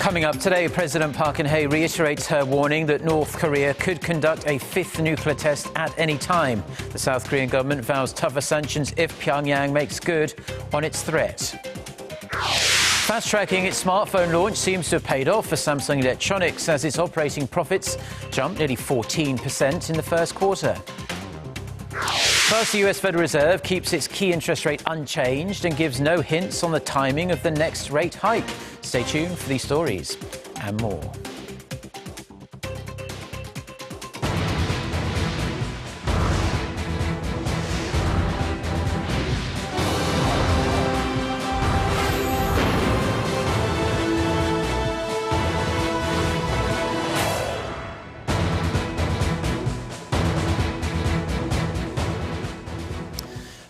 Coming up today, President Park Geun-hye reiterates her warning that North Korea could conduct a fifth nuclear test at any time. The South Korean government vows tougher sanctions if Pyongyang makes good on its threat. Fast-tracking its smartphone launch seems to have paid off for Samsung Electronics as its operating profits jumped nearly 14% in the first quarter. First, the US Federal Reserve keeps its key interest rate unchanged and gives no hints on the timing of the next rate hike. Stay tuned for these stories and more.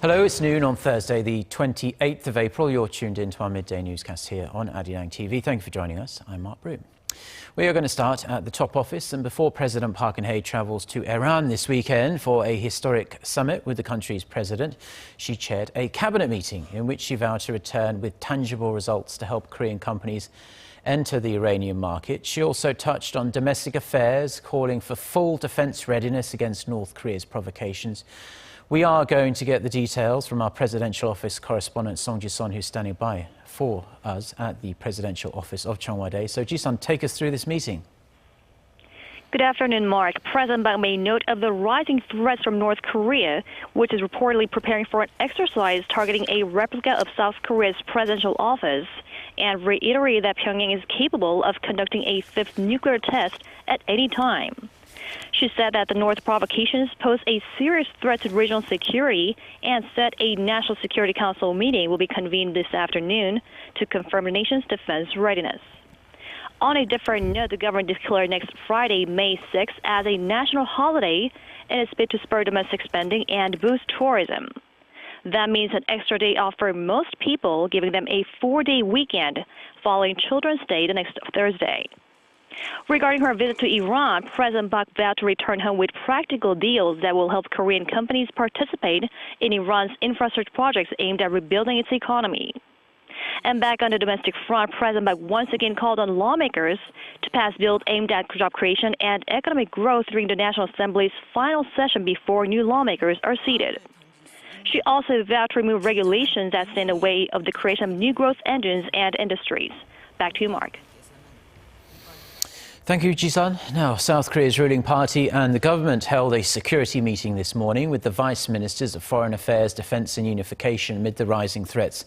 Hello, it's noon on Thursday, the 28th of April. You're tuned in to our midday newscast here on Arirang TV. Thank you for joining us. I'm Mark Broom. We are going to start at the top office, and before President Park Geun-hye travels to Iran this weekend for a historic summit with the country's president, she chaired a cabinet meeting in which she vowed to return with tangible results to help Korean companies enter the Iranian market. She also touched on domestic affairs, calling for full defense readiness against North Korea's provocations. We are going to get the details from our presidential office correspondent Song Ji-sun, who's standing by for us at the presidential office of Cheongwadae. So Ji-sun, take us through this meeting. Good afternoon, Mark. President Park made note of the rising threats from North Korea, which is reportedly preparing for an exercise targeting a replica of South Korea's presidential office, and reiterated that Pyongyang is capable of conducting a fifth nuclear test at any time. She said that the North provocations pose a serious threat to regional security and said a National Security Council meeting will be convened this afternoon to confirm the nation's defense readiness. On a different note, the government declared next Friday, May 6th, as a national holiday in its bid to spur domestic spending and boost tourism. That means an extra day off for most people, giving them a 4-day weekend following Children's Day the next Thursday. Regarding her visit to Iran, President Park vowed to return home with practical deals that will help Korean companies participate in Iran's infrastructure projects aimed at rebuilding its economy. And back on the domestic front, President Park once again called on lawmakers to pass bills aimed at job creation and economic growth during the National Assembly's final session before new lawmakers are seated. She also vowed to remove regulations that stand in the way of the creation of new growth engines and industries. Back to you, Mark. Thank you, Ji-sun. Now, South Korea's ruling party and the government held a security meeting this morning with the vice ministers of foreign affairs, defense and unification amid the rising threats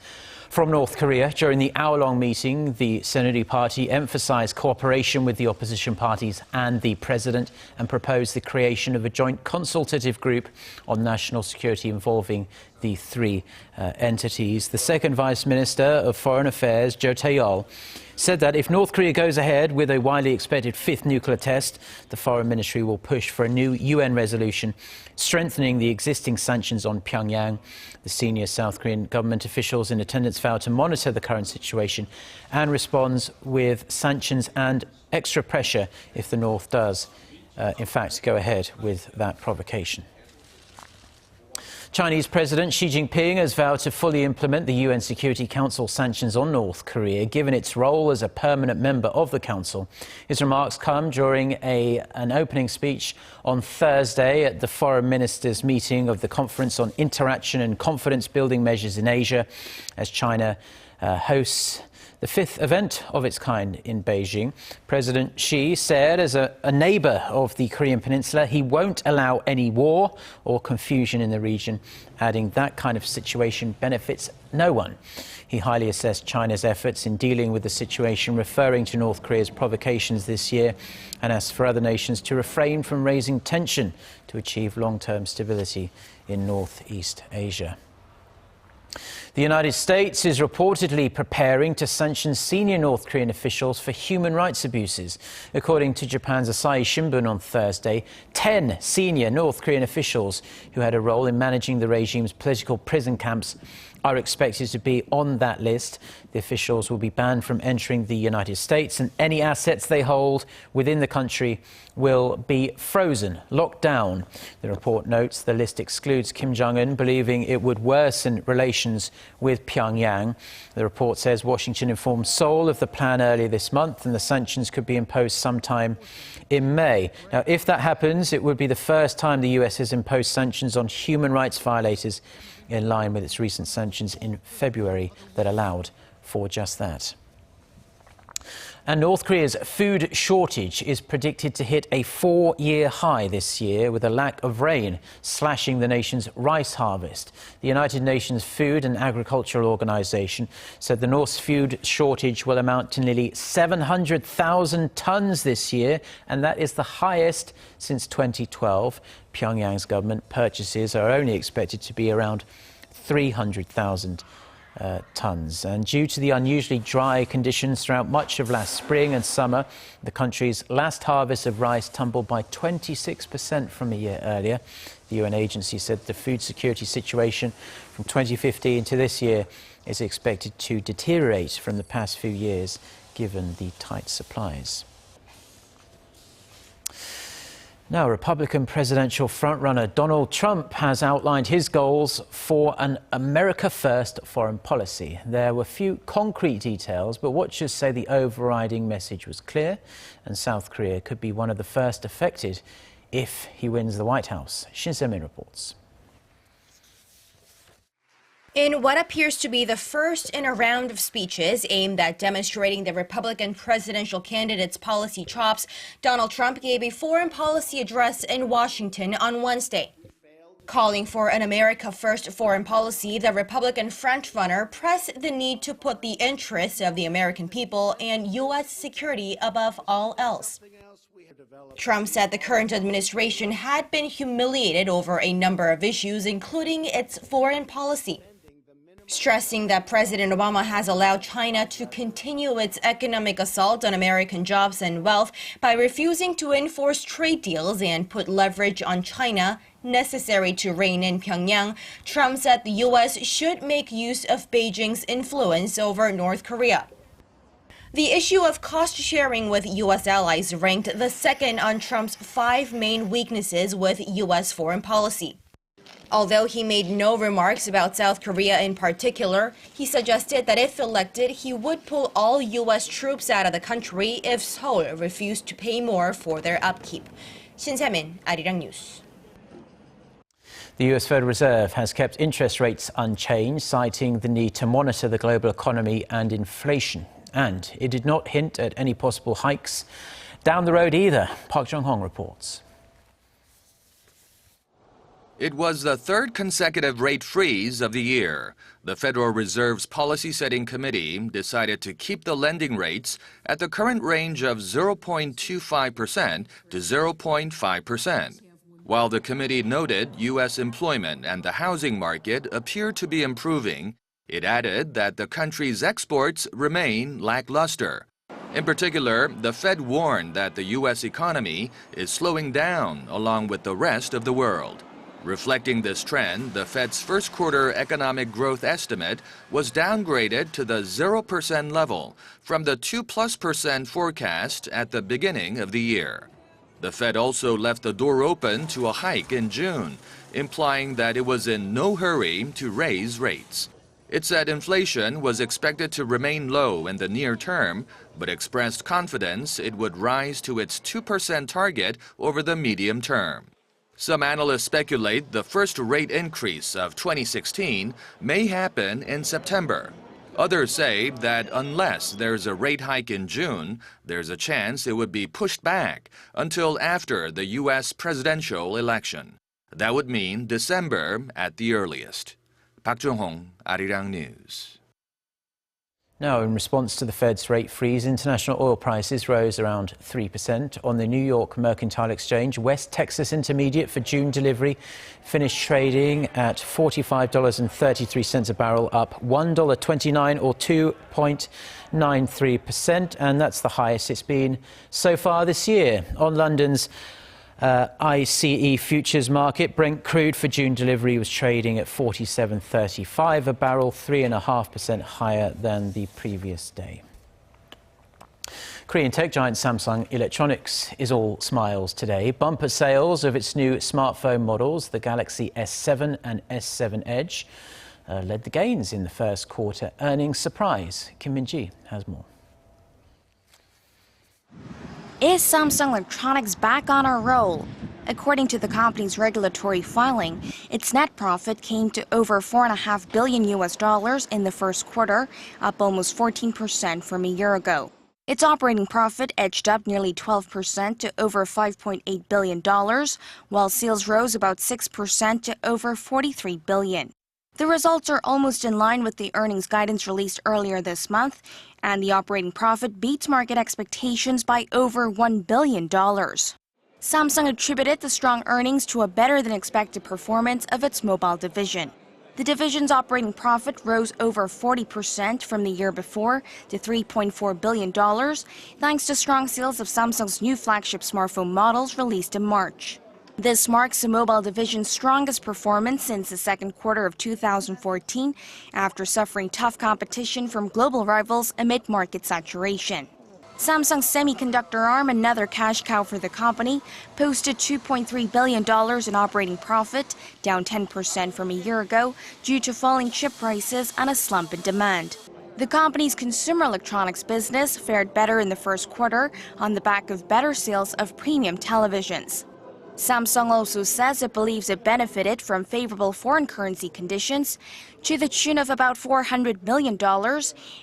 from North Korea. During the hour-long meeting, the Saenuri party emphasized cooperation with the opposition parties and the president and proposed the creation of a joint consultative group on national security involving the three entities. The second vice minister of foreign affairs, Jo Tae-yeol, said that if North Korea goes ahead with a widely expected fifth nuclear test, the foreign ministry will push for a new UN resolution strengthening the existing sanctions on Pyongyang. The senior South Korean government officials in attendance vowed to monitor the current situation and respond with sanctions and extra pressure if the North does, in fact, go ahead with that provocation. Chinese President Xi Jinping has vowed to fully implement the UN Security Council sanctions on North Korea, given its role as a permanent member of the Council. His remarks come during an opening speech on Thursday at the foreign ministers' meeting of the Conference on Interaction and Confidence-Building Measures in Asia, as China hosts the fifth event of its kind in Beijing. President Xi said, as a neighbor of the Korean Peninsula, he won't allow any war or confusion in the region, adding that kind of situation benefits no one. He highly assessed China's efforts in dealing with the situation, referring to North Korea's provocations this year, and asked for other nations to refrain from raising tension to achieve long-term stability in Northeast Asia. The United States is reportedly preparing to sanction senior North Korean officials for human rights abuses. According to Japan's Asahi Shimbun on Thursday, 10 senior North Korean officials who had a role in managing the regime's political prison camps are expected to be on that list. The officials will be banned from entering the United States, and any assets they hold within the country will be frozen, locked down. The report notes the list excludes Kim Jong-un, believing it would worsen relations with Pyongyang. The report says Washington informed Seoul of the plan earlier this month, and the sanctions could be imposed sometime in May. Now, if that happens, it would be the first time the US has imposed sanctions on human rights violators, in line with its recent sanctions in February that allowed for just that. And North Korea's food shortage is predicted to hit a 4-year high this year, with a lack of rain slashing the nation's rice harvest. The United Nations Food and Agricultural Organization said the North's food shortage will amount to nearly 700,000 tons this year, and that is the highest since 2012. Pyongyang's government purchases are only expected to be around 300,000 tons. And due to the unusually dry conditions throughout much of last spring and summer, the country's last harvest of rice tumbled by 26% from a year earlier. The UN agency said the food security situation from 2015 to this year is expected to deteriorate from the past few years, given the tight supplies. Now, Republican presidential frontrunner Donald Trump has outlined his goals for an America-first foreign policy. There were few concrete details, but watchers say the overriding message was clear, and South Korea could be one of the first affected if he wins the White House. Shin Se-min reports. In what appears to be the first in a round of speeches aimed at demonstrating the Republican presidential candidate's policy chops, Donald Trump gave a foreign policy address in Washington on Wednesday. Calling for an America-first foreign policy, the Republican frontrunner pressed the need to put the interests of the American people and U.S. security above all else. Trump said the current administration had been humiliated over a number of issues, including its foreign policy, stressing that President Obama has allowed China to continue its economic assault on American jobs and wealth by refusing to enforce trade deals and put leverage on China necessary to rein in Pyongyang. Trump said the U.S. should make use of Beijing's influence over North Korea. The issue of cost-sharing with U.S. allies ranked the second on Trump's 5 main weaknesses with U.S. foreign policy. Although he made no remarks about South Korea in particular, he suggested that if elected, he would pull all U.S. troops out of the country if Seoul refused to pay more for their upkeep. Shin Se-min, Arirang News. The US Federal Reserve has kept interest rates unchanged, citing the need to monitor the global economy and inflation. And it did not hint at any possible hikes down the road either. Park Jong-hong reports. It was the third consecutive rate freeze of the year. The Federal Reserve's policy-setting committee decided to keep the lending rates at the current range of 0.25% to 0.5%. While the committee noted U.S. employment and the housing market appear to be improving, it added that the country's exports remain lackluster. In particular, the Fed warned that the U.S. economy is slowing down along with the rest of the world. Reflecting this trend, the Fed's first quarter economic growth estimate was downgraded to the 0% level from the 2+% forecast at the beginning of the year. The Fed also left the door open to a hike in June, implying that it was in no hurry to raise rates. It said inflation was expected to remain low in the near term, but expressed confidence it would rise to its 2% target over the medium term. Some analysts speculate the first rate increase of 2016 may happen in September. Others say that unless there's a rate hike in June, there's a chance it would be pushed back until after the U.S. presidential election. That would mean December at the earliest. Park Jong-hong, Arirang News. Now, in response to the Fed's rate freeze, international oil prices rose around 3%. On the New York Mercantile Exchange, West Texas Intermediate for June delivery finished trading at $45.33 a barrel, up $1.29 or 2.93%, and that's the highest it's been so far this year. On London's ICE futures market, Brent crude for June delivery was trading at $47.35 a barrel, 3.5% higher than the previous day. Korean tech giant Samsung Electronics is all smiles today. Bumper sales of its new smartphone models, the Galaxy S7 and S7 Edge, led the gains in the first quarter earnings surprise. Kim Min-ji has more. Is Samsung Electronics back on a roll? According to the company's regulatory filing, its net profit came to over $4.5 billion in the first quarter, up almost 14% from a year ago. Its operating profit edged up nearly 12% to over $5.8 billion, while sales rose about 6% to over $43 billion. The results are almost in line with the earnings guidance released earlier this month, and the operating profit beats market expectations by over $1 billion. Samsung attributed the strong earnings to a better-than-expected performance of its mobile division. The division's operating profit rose over 40% from the year before to $3.4 billion, thanks to strong sales of Samsung's new flagship smartphone models released in March. This marks the mobile division's strongest performance since the second quarter of 2014, after suffering tough competition from global rivals amid market saturation. Samsung's semiconductor arm, another cash cow for the company, posted $2.3 billion in operating profit, down 10% from a year ago due to falling chip prices and a slump in demand. The company's consumer electronics business fared better in the first quarter on the back of better sales of premium televisions. Samsung also says it believes it benefited from favorable foreign currency conditions to the tune of about $400 million,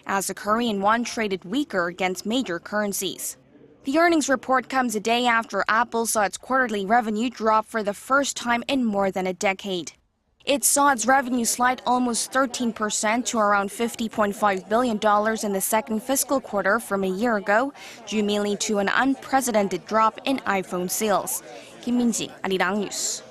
as the Korean won traded weaker against major currencies. The earnings report comes a day after Apple saw its quarterly revenue drop for the first time in more than a decade. It saw its revenue slide almost 13% to around $50.5 billion in the second fiscal quarter from a year ago, due mainly to an unprecedented drop in iPhone sales. Kim Min-ji, Arirang News.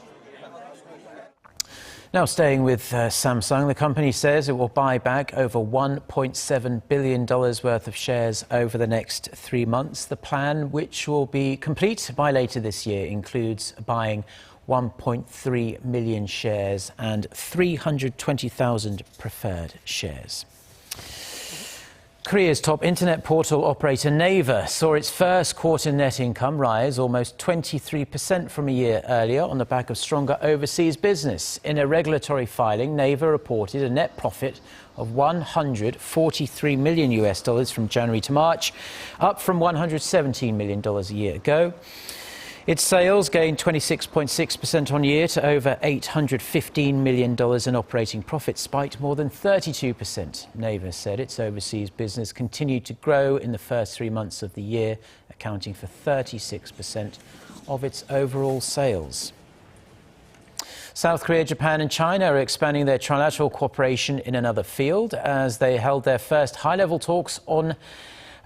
Now staying with Samsung, the company says it will buy back over $1.7 billion worth of shares over the next 3 months. The plan, which will be complete by later this year, includes buying 1.3 million shares and 320,000 preferred shares. Korea's top internet portal operator Naver saw its first quarter net income rise almost 23% from a year earlier on the back of stronger overseas business. In a regulatory filing, Naver reported a net profit of $143 million from January to March, up from $117 million a year ago. Its sales gained 26.6% on year to over $815 million, and operating profit spiked more than 32%. Naver said its overseas business continued to grow in the first 3 months of the year, accounting for 36% of its overall sales. South Korea, Japan and China are expanding their trilateral cooperation in another field as they held their first high-level talks on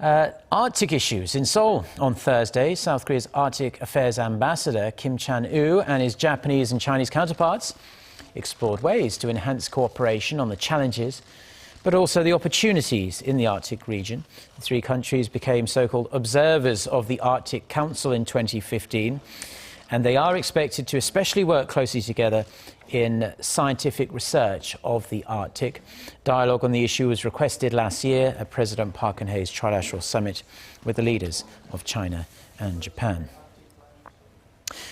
Arctic issues in Seoul on Thursday. South Korea's Arctic Affairs Ambassador Kim Chan-woo and his Japanese and Chinese counterparts explored ways to enhance cooperation on the challenges but also the opportunities in the Arctic region. The three countries became so-called observers of the Arctic Council in 2015, and they are expected to especially work closely together in scientific research of the Arctic. Dialogue on the issue was requested last year at President Park Geun-hye's trilateral summit with the leaders of China and Japan.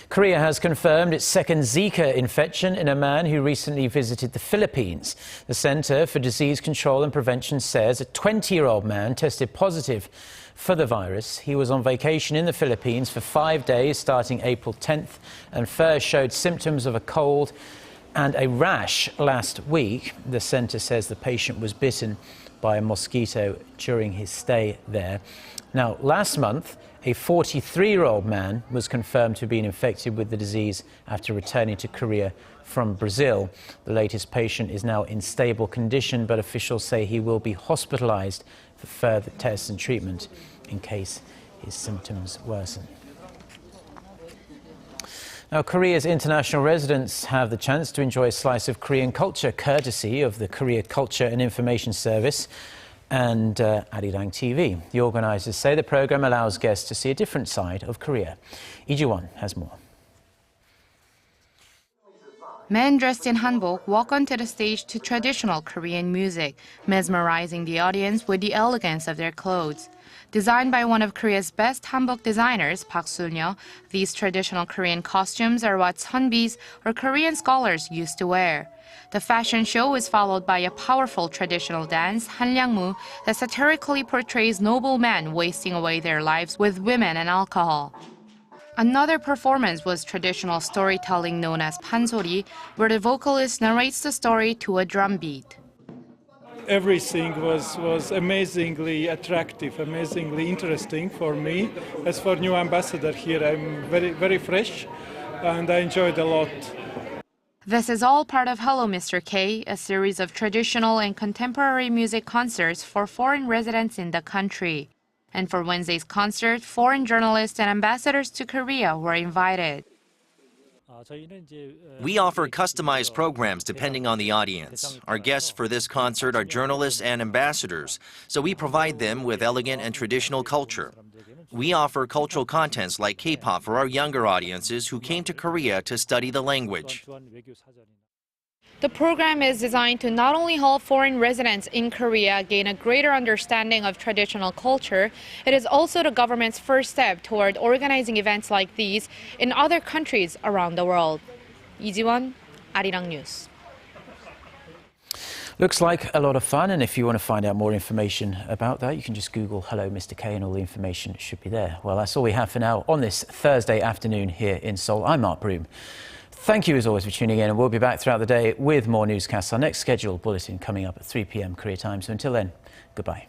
Korea has confirmed its second Zika infection in a man who recently visited the Philippines. The Center for Disease Control and Prevention says a 20-year-old man tested positive for the virus. He was on vacation in the Philippines for 5 days starting April 10th and first showed symptoms of a cold and a rash last week. The center says the patient was bitten by a mosquito during his stay there. Now, last month, a 43-year-old man was confirmed to have been infected with the disease after returning to Korea from Brazil. The latest patient is now in stable condition, but officials say he will be hospitalized for further tests and treatment in case his symptoms worsen. Now, Korea's international residents have the chance to enjoy a slice of Korean culture courtesy of the Korea Culture and Information Service and Arirang TV. The organizers say the program allows guests to see a different side of Korea. Lee Ji-won has more. Men dressed in hanbok walk onto the stage to traditional Korean music, mesmerizing the audience with the elegance of their clothes. Designed by one of Korea's best hanbok designers, Park Sun-yo, these traditional Korean costumes are what Sunbis or Korean scholars used to wear. The fashion show is followed by a powerful traditional dance, Hanryangmu, that satirically portrays noble men wasting away their lives with women and alcohol. Another performance was traditional storytelling known as pansori, where the vocalist narrates the story to a drum beat. Everything was amazingly attractive, amazingly interesting for me. As for new ambassador here, I'm very fresh and I enjoyed a lot. This is all part of Hello Mr. K, a series of traditional and contemporary music concerts for foreign residents in the country. And for Wednesday's concert, foreign journalists and ambassadors to Korea were invited. We offer customized programs depending on the audience. Our guests for this concert are journalists and ambassadors, so we provide them with elegant and traditional culture. We offer cultural contents like K-pop for our younger audiences who came to Korea to study the language. The program is designed to not only help foreign residents in Korea gain a greater understanding of traditional culture, it is also the government's first step toward organizing events like these in other countries around the world. Lee Ji-won, Arirang News. Looks like a lot of fun, and if you want to find out more information about that, you can just Google Hello Mr. K and all the information should be there. Well, that's all we have for now on this Thursday afternoon here in Seoul. I'm Mark Broom. Thank you as always for tuning in, and we'll be back throughout the day with more newscasts. Our next scheduled bulletin coming up at 3 p.m. Korea time. So until then, goodbye.